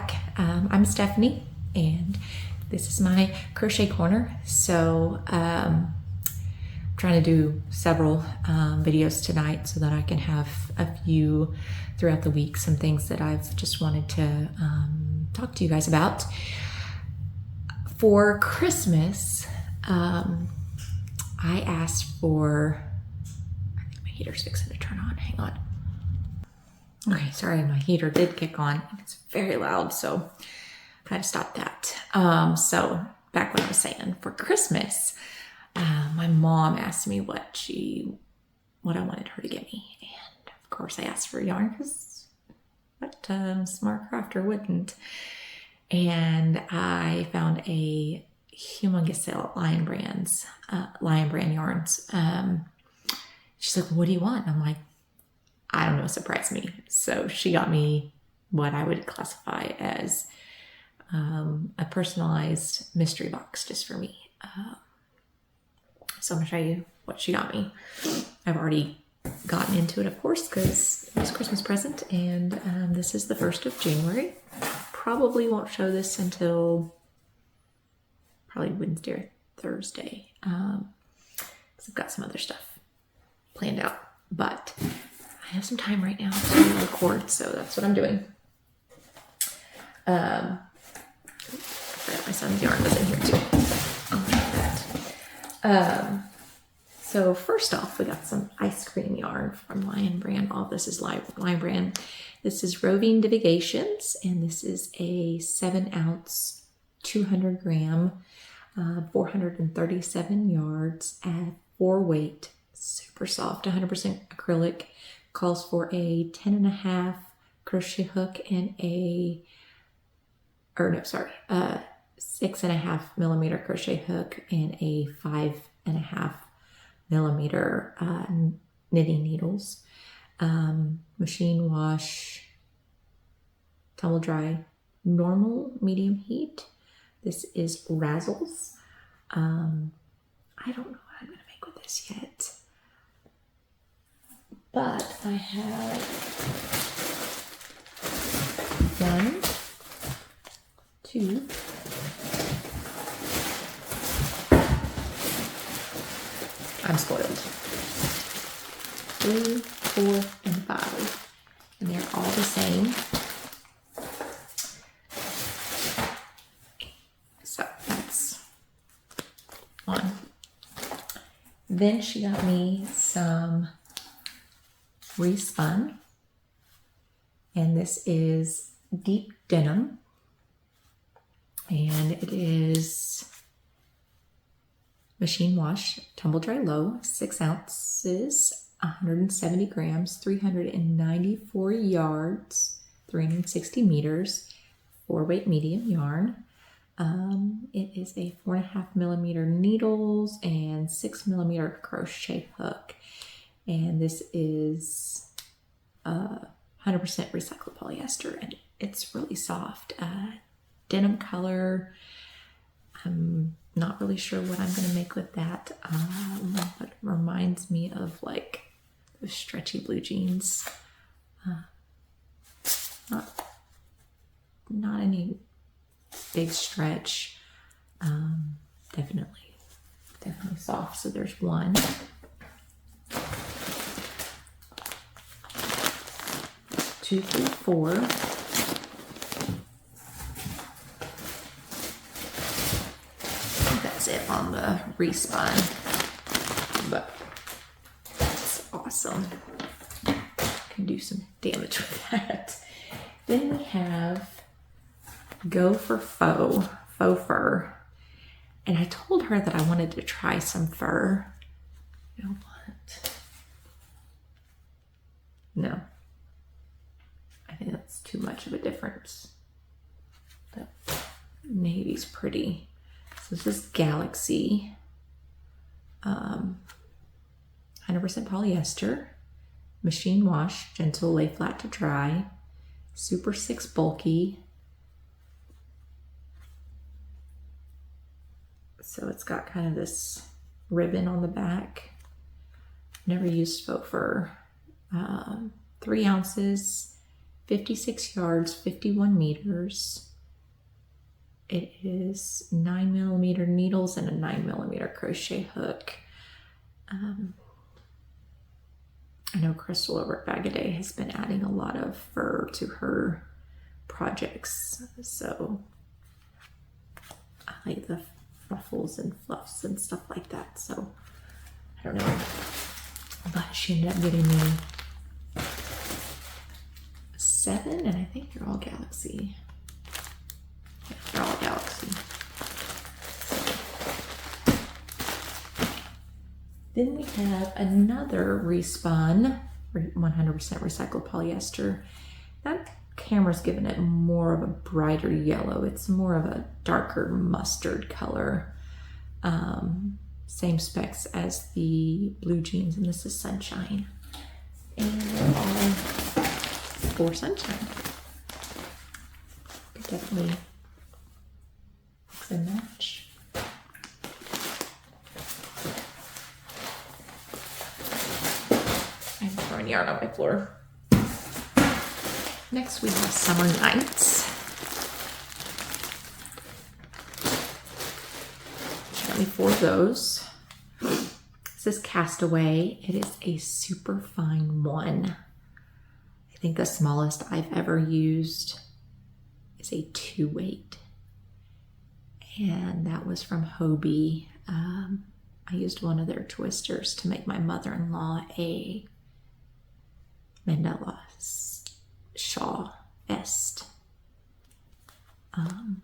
back. I'm Stephanie, and this is my crochet corner. So I'm trying to do several videos tonight so that I can have a few throughout the week, some things that I've just wanted to talk to you guys about. For Christmas, I asked for, I think my heater's fixing to turn on, hang on. Okay, sorry, my heater did kick on. It's very loud, so I had to stop that. So back what I was saying, for Christmas, my mom asked me what I wanted her to get me. And of course I asked for yarn because what smart crafter wouldn't? And I found a humongous sale at Lion Brand yarns. She's like, what do you want? I'm like, I don't know, surprise me. So she got me what I would classify as a personalized mystery box just for me. So I'm gonna show you what she got me. I've already gotten into it, of course, because it was a Christmas present, and this is the 1st of January. Probably won't show this until probably Wednesday or Thursday, because I've got some other stuff planned out, but I have some time right now to record, so that's what I'm doing. I forgot my son's yarn was in here too. I'll show that. So first off, we got some ice cream yarn from Lion Brand. All this is Lion Brand. This is Roving Divagations, and this is a 7-ounce, 200 gram, 437 yards at 4 weight, super soft, 100% acrylic. Calls for a 10.5 crochet hook and 6.5 millimeter crochet hook and a 5.5 millimeter knitting needles. Machine wash, tumble dry, normal, medium heat. This is Razzles. I don't know what I'm gonna make with this yet, but I have 1, 2, 3, I'm spoiled, 3, 4, and 5, and they're all the same. So that's 1. Then she got me some respun, and this is deep denim, and it is machine wash, tumble dry low, 6 ounces, 170 grams, 394 yards, 360 meters, 4 weight medium yarn. It is a 4.5 millimeter needles and 6 millimeter crochet hook. And this is 100% recycled polyester, and it's really soft. Denim color. I'm not really sure what I'm going to make with that, but it reminds me of like those stretchy blue jeans. Not any big stretch. Definitely soft. So there's 1. 2, 3, 4. I think that's it on the respun, but that's awesome. Can do some damage with that. Then we have Go for Faux Fur, and I told her that I wanted to try some fur. You know what? No. I think that's too much of a difference. The navy's pretty. So this is Galaxy. 100% polyester. Machine wash, gentle, lay flat to dry. Super 6 bulky. So it's got kind of this ribbon on the back. Never used faux fur. 3 ounces, 56 yards, 51 meters. It is 9mm needles and a 9mm crochet hook. I know Crystal over at Bag A Day has been adding a lot of fur to her projects, so I like the ruffles and fluffs and stuff like that, so I don't know. But she ended up getting me 7, and I think they're all Galaxy. Yeah, they're all Galaxy. Then we have another respun, 100% recycled polyester. That camera's given it more of a brighter yellow. It's more of a darker mustard color. Same specs as the blue jeans, and this is Sunshine. And they're all for Sunshine. Could definitely mix and match. I'm throwing yarn on my floor. Next we have Summer Nights. She got me 4 of those. This is Castaway. It is a super fine one. I think the smallest I've ever used is a 2/8. And that was from Hobie. I used one of their twisters to make my mother-in-law a Mandela shawl vest. I don't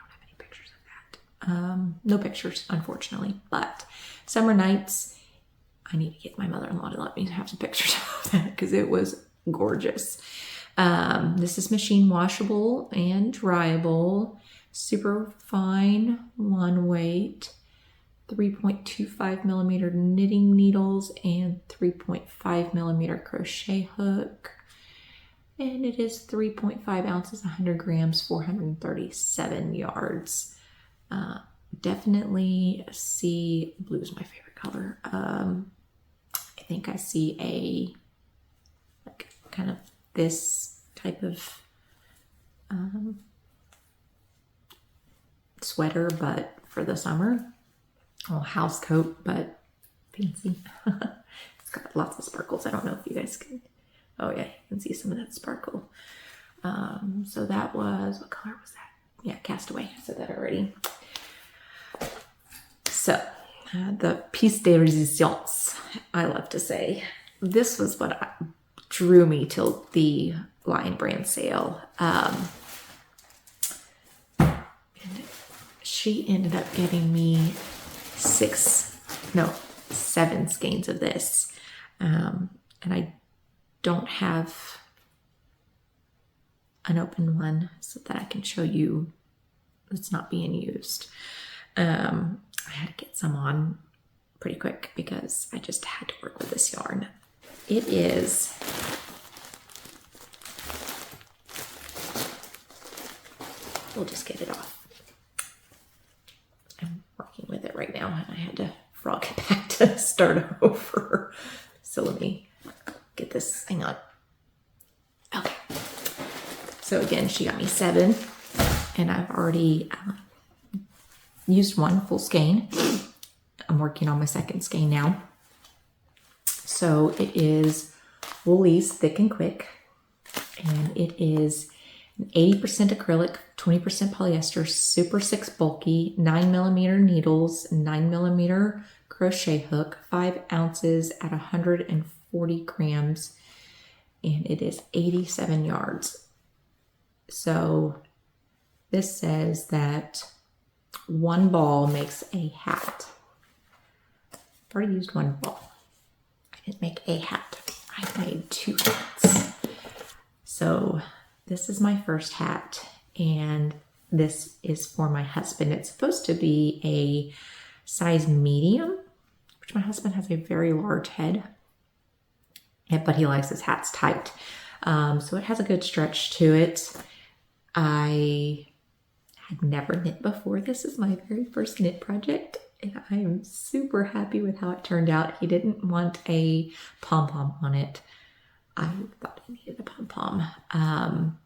have any pictures of that. No pictures, unfortunately, but Summer Nights, I need to get my mother-in-law to let me have some pictures of that because it was gorgeous. This is machine washable and dryable, super fine, 1 weight. 3.25mm knitting needles and 3.5mm crochet hook. And it is 3.5 ounces, 100 grams, 437 yards. Definitely see, blue is my favorite color. I think I see a, like, kind of this type of sweater, but for the summer. Oh, house coat, but fancy. It's got lots of sparkles. I don't know if you guys can. Oh yeah, you can see some of that sparkle. So that was, what color was that? Yeah, Castaway. I said that already. So the piece de resistance, I love to say. This was what drew me till the Lion Brand sale. And she ended up getting me 7 skeins of this. And I don't have an open one so that I can show you it's not being used. I had to get some on pretty quick because I just had to work with this yarn. It is we'll just get it off. I'm working with it right now and I had to frog it back to start over. So let me get this, hang on. Okay. So again, she got me 7 and I've already used 1 full skein. I'm working on my 2nd skein now. So it is Woolies Thick and Quick, and it is 80% acrylic, 20% polyester, Super 6 bulky, 9mm needles, 9mm crochet hook, 5 ounces at 140 grams, and it is 87 yards. So this says that 1 ball makes a hat. I've already used 1 ball. I didn't make a hat. I made 2 hats. So this is my first hat, and this is for my husband. It's supposed to be a size medium, which my husband has a very large head, but he likes his hats tight. So it has a good stretch to it. I had never knit before. This is my very first knit project, and I am super happy with how it turned out. He didn't want a pom-pom on it. I thought I needed a pom-pom.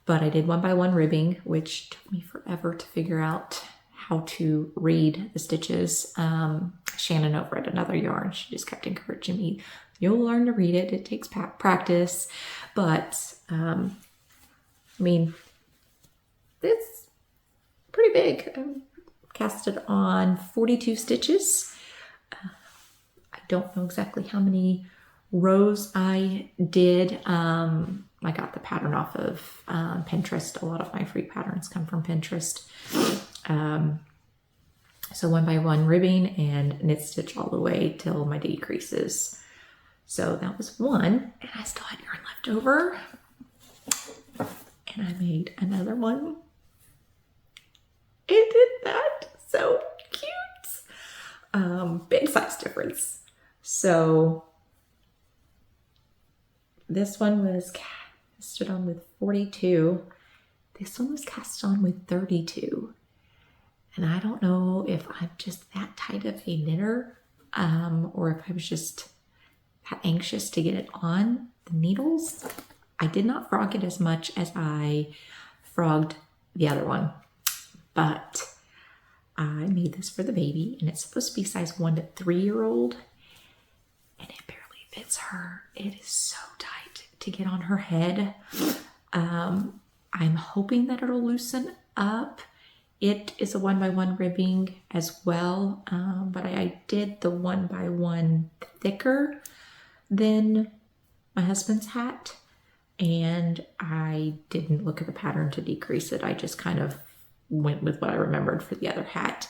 But I did 1x1 ribbing, which took me forever to figure out how to read the stitches. Shannon over at Another Yarn, she just kept encouraging me, you'll learn to read it. It takes practice. But, I mean, it's pretty big. I cast it on 42 stitches. I don't know exactly how many rows I did. I got the pattern off of Pinterest. A lot of my free patterns come from Pinterest. So 1x1 ribbing and knit stitch all the way till my decreases. So that was one, and I still had yarn left over. And I made another one. It did that. So cute. Big size difference. So this one was casted on with 42. This one was cast on with 32. And I don't know if I'm just that tight of a knitter, or if I was just that anxious to get it on the needles. I did not frog it as much as I frogged the other one, but I made this for the baby, and it's supposed to be size 1 to 3-year-old, and it barely fits her. It is so tight to get on her head. I'm hoping that it'll loosen up. It is a 1x1 ribbing as well, but I did the 1x1 thicker than my husband's hat, and I didn't look at the pattern to decrease it. I just kind of went with what I remembered for the other hat.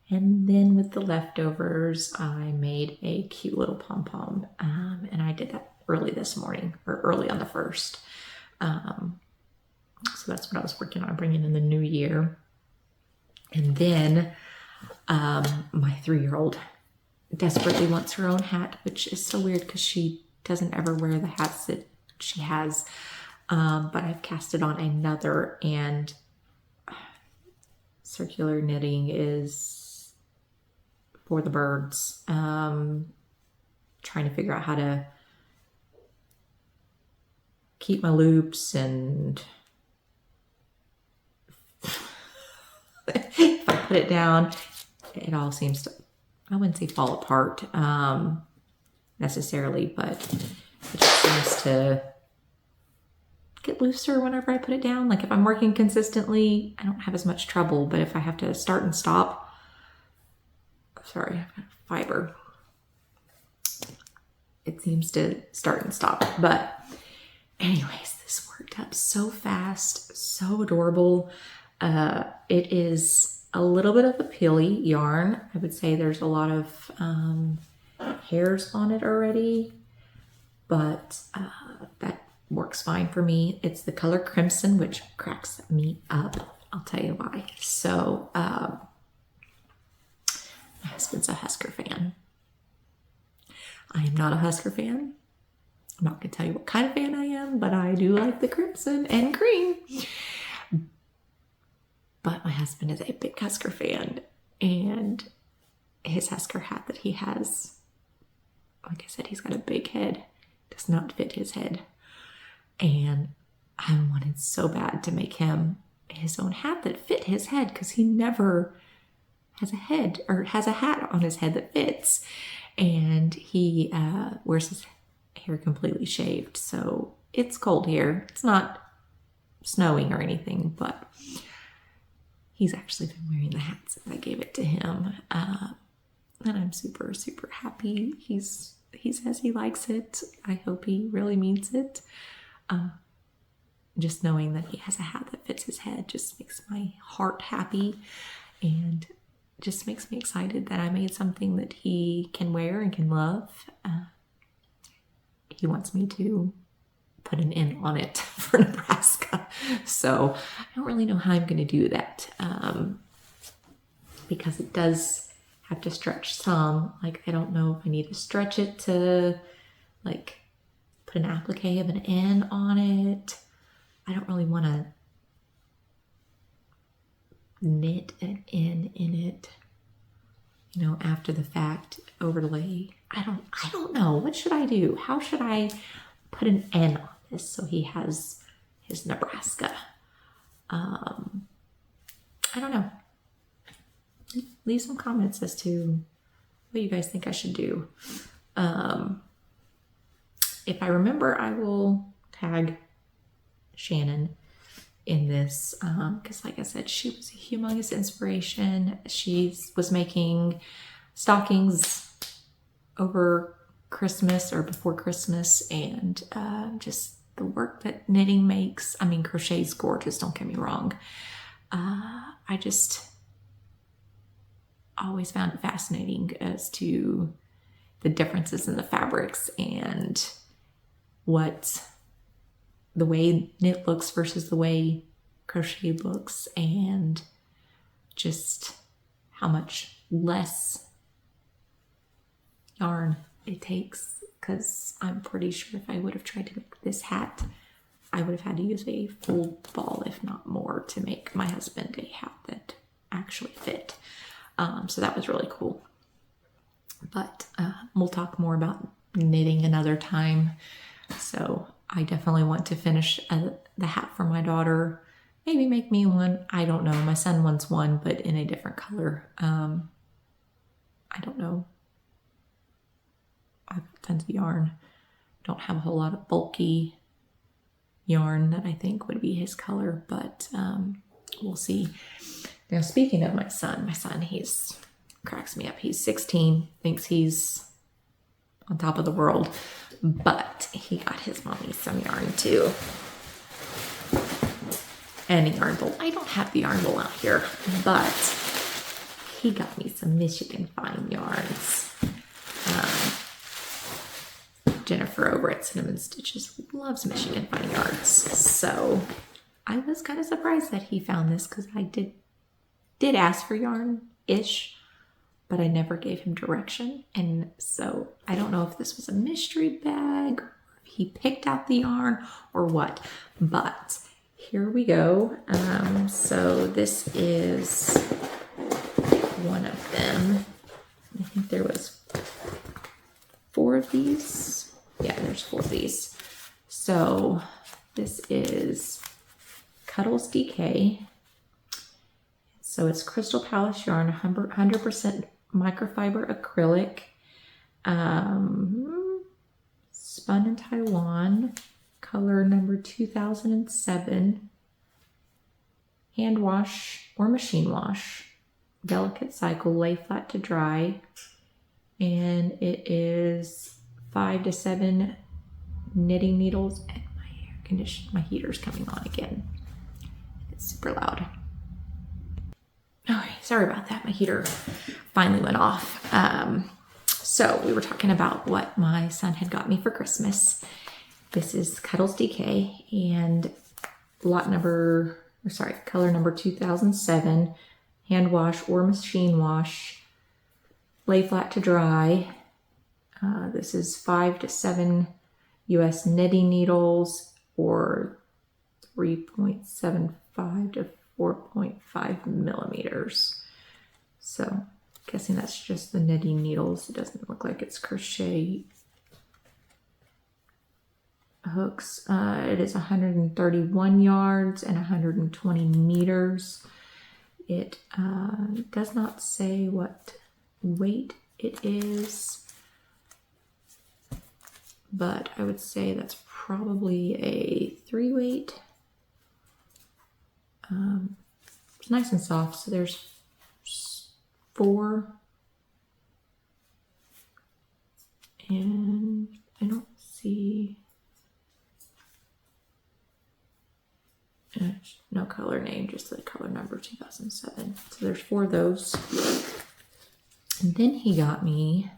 And then with the leftovers, I made a cute little pom-pom, and I did that early this morning, or early on the 1st. So that's what I was working on, bringing in the new year. And then my 3-year-old desperately wants her own hat, which is so weird because she doesn't ever wear the hats that she has. But I've cast it on another, and circular knitting is for the birds. Trying to figure out how to keep my loops, and if I put it down, it all seems to, I wouldn't say fall apart necessarily, but it just seems to get looser whenever I put it down. Like if I'm working consistently, I don't have as much trouble, but if I have to start and stop, sorry, I've got fiber, it seems to start and stop. But anyways, this worked up so fast, so adorable. It is a little bit of a peely yarn. I would say there's a lot of hairs on it already, but that works fine for me. It's the color Crimson, which cracks me up. I'll tell you why. So my husband's a Husker fan. I am not a Husker fan. I'm not going to tell you what kind of fan I am, but I do like the crimson and cream. But my husband is a big Husker fan, and his Husker hat that he has, like I said, he's got a big head, does not fit his head. And I wanted so bad to make him his own hat that fit his head, because he never has a head or has a hat on his head that fits. And he wears his hair completely shaved. So it's cold here. It's not snowing or anything, but he's actually been wearing the hat since I gave it to him. And I'm super, super happy. He says he likes it. I hope he really means it. Just knowing that he has a hat that fits his head just makes my heart happy, and just makes me excited that I made something that he can wear and can love. He wants me to put an N on it for Nebraska. So I don't really know how I'm going to do that, because it does have to stretch some. Like, I don't know if I need to stretch it to like put an applique of an N on it. I don't really want to knit an N in it, you know, after the fact overlay. I don't know. What should I do? How should I put put an N on this, so he has his Nebraska. I don't know. Leave some comments as to what you guys think I should do. If I remember, I will tag Shannon in this, because like I said, she was a humongous inspiration. She was making stockings over Christmas or before Christmas, and just the work that knitting makes. I mean, crochet's gorgeous, don't get me wrong. I just always found it fascinating as to the differences in the fabrics and what the way knit looks versus the way crochet looks, and just how much less yarn it takes. Because I'm pretty sure if I would have tried to make this hat, I would have had to use a full ball, if not more, to make my husband a hat that actually fit. So that was really cool. But we'll talk more about knitting another time. So I definitely want to finish the hat for my daughter. Maybe make me one. I don't know. My son wants one, but in a different color. I don't know. I have tons of yarn. Don't have a whole lot of bulky yarn that I think would be his color, but we'll see. Now, speaking of my son, he's cracks me up. He's 16, thinks he's on top of the world, but he got his mommy some yarn too. And a yarn bowl. I don't have the yarn bowl out here, but he got me some Michigan fine yarns. Jennifer over at Cinnamon Stitches loves Michigan fine yarns, so I was kind of surprised that he found this, because I did ask for yarn-ish, but I never gave him direction. And so I don't know if this was a mystery bag, or if he picked out the yarn or what, but here we go. So this is one of them. I think there was 4 of these. Yeah, there's 4 of these. So this is Cuddles DK. So it's Crystal Palace yarn, 100% microfiber acrylic, spun in Taiwan, color number 2007, hand wash or machine wash, delicate cycle, lay flat to dry, and it is 5 to 7 knitting needles. And my heater's coming on again. It's super loud. Okay, sorry about that. My heater finally went off. So we were talking about what my son had got me for Christmas. This is Cuddles DK, and color number 2007, hand wash or machine wash, lay flat to dry. This is 5 to 7 US knitting needles, or 3.75 to 4.5 millimeters. So guessing that's just the knitting needles. It doesn't look like it's crochet hooks. It is 131 yards and 120 meters. It does not say what weight it is, but I would say that's probably a 3 weight. It's nice and soft. So there's 4, and I don't see no color name, just the color number 2007. So there's 4 of those. And then he got me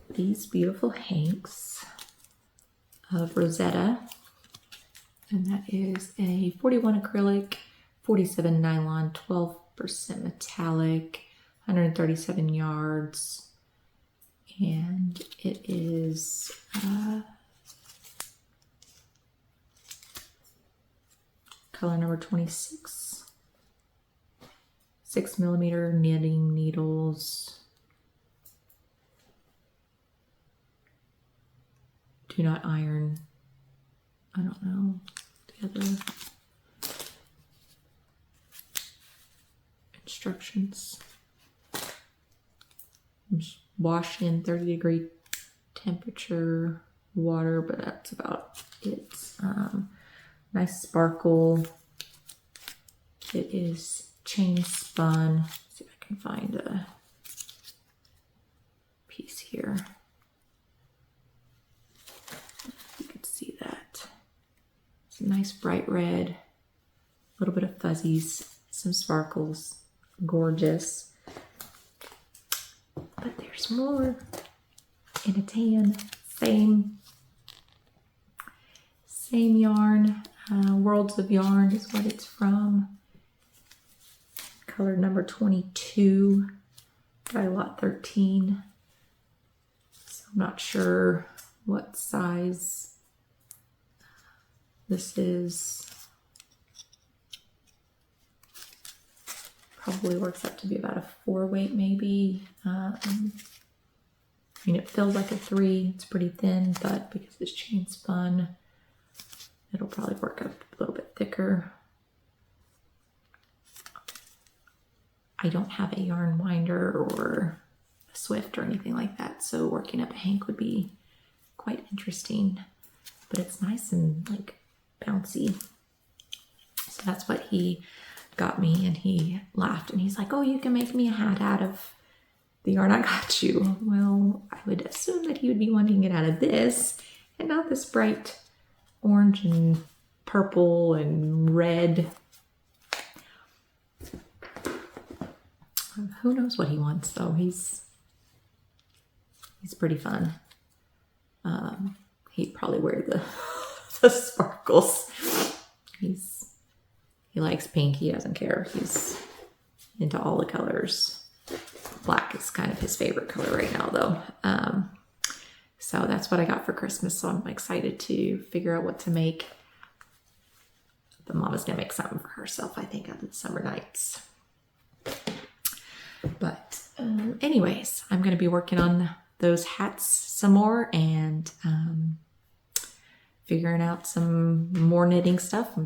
these beautiful hanks of Rosetta, and that is a 41 acrylic, 47 nylon, 12% metallic, 137 yards, and it is color number 26, 6 millimeter knitting needles, do not iron. I don't know the other instructions. Wash in 30-degree temperature water, but that's about it. Nice sparkle. It is chain spun. Let's see if I can find a piece here. You can see that. It's a nice bright red, a little bit of fuzzies, some sparkles, gorgeous. But there's more in a tan, same yarn. Worlds of Yarn is what it's from. Color number 22 by lot 13. So I'm not sure what size this is. Probably works out to be about a 4 weight maybe. I mean, it feels like a 3. It's pretty thin, but because it's chain spun, it'll probably work out a little bit thicker. I don't have a yarn winder or a Swift or anything like that, so working up a hank would be quite interesting, but it's nice and like bouncy. So that's what he got me, and he laughed and he's like, oh, you can make me a hat out of the yarn I got you. Well, I would assume that he would be wanting it out of this and not this bright orange and purple and red. Who knows what he wants though. He's pretty fun. He'd probably wear the sparkles. He likes pink. He doesn't care. He's into all the colors. Black is kind of his favorite color right now though. So that's what I got for Christmas. So I'm excited to figure out what to make. But Mama's gonna make something for herself, I think, on the summer nights. But anyways, I'm gonna be working on those hats some more and figuring out some more knitting stuff.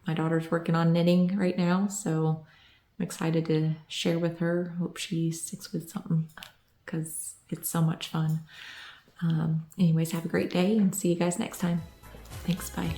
My daughter's working on knitting right now, so I'm excited to share with her. Hope she sticks with something because it's so much fun. Anyways, have a great day and see you guys next time. Thanks, bye.